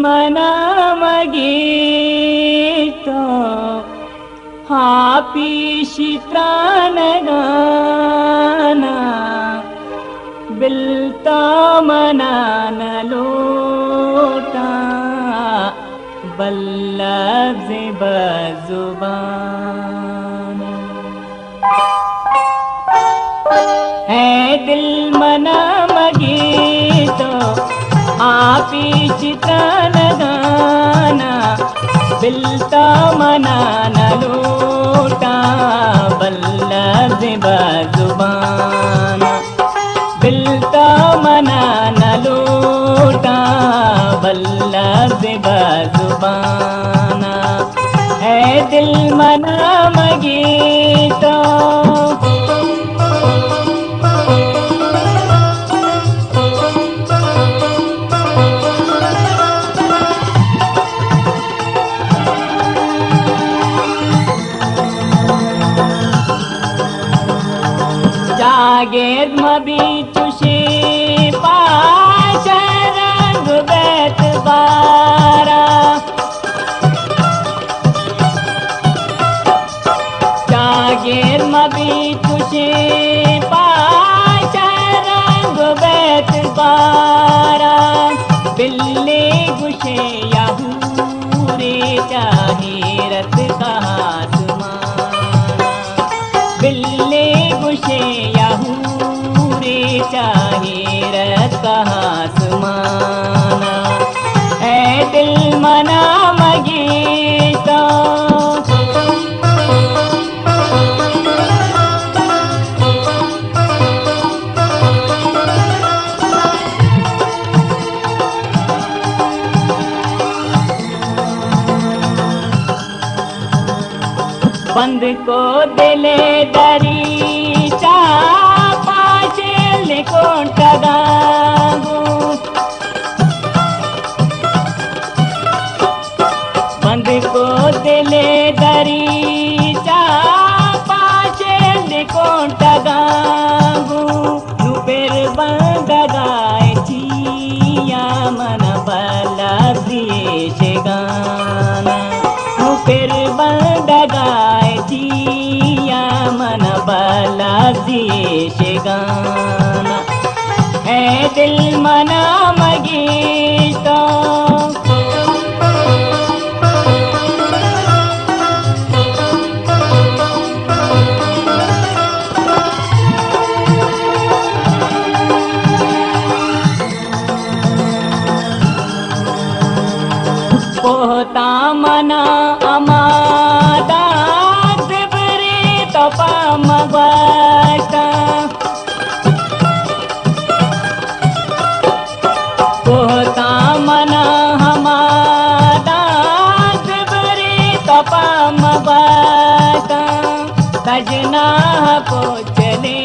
मना मगीतो हापीशित्रानगाना बिलता मनान लोटा बल्लभ से बजुबान है दिल मना मगीतो हापीशित्रानगाना बिलता मनान लोटा बल्लभ से बजुबान बिलता मनान लोटा बल्लभ से बजुबाना है दिल मना मगीतो जागेर मबी चुशे पाश रंग बैत बारा जागेर मबी चुशे पाश रंग बैत बारा बिल्ले गुशे याहूरे चाहे रत का बिल्ले गुशे याहूरे चाहे रत का आसमाना है दिल मना मगीतो बंद को दिले दरी पाचेल को टगागू बंद को दिले दरी पाचेल को टगागू नुपेर बंद गाय चिया मन बला देश गाना नुपेर बंद गाय जिया मन बला देश गाना है दिल मना मगीतो पोता मना अमादा मगवाता पोता मना हमारा दिबरी तपा मगवाता सजना को चले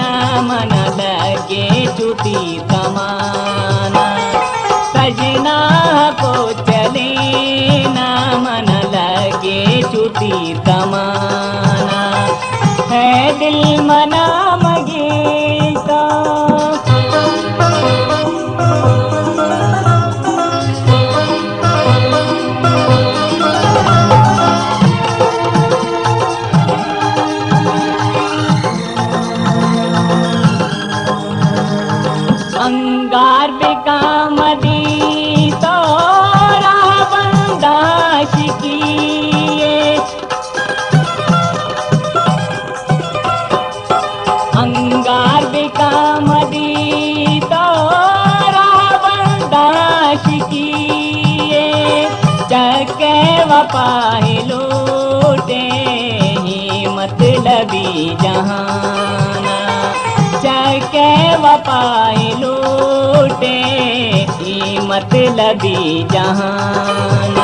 ना मन लगे छुट्टी कमाना सजना को चले ना मन लगे छुट्टी कमाना है दिल मना मगीतो अंगार बेकाम दी तो रावण दाश किए अंगार बेकाम दी तो रावण दाश किए चके वपाहे लोटे ही मतलबी जहाना चके वपाहे लोटे ही मतलबी जहान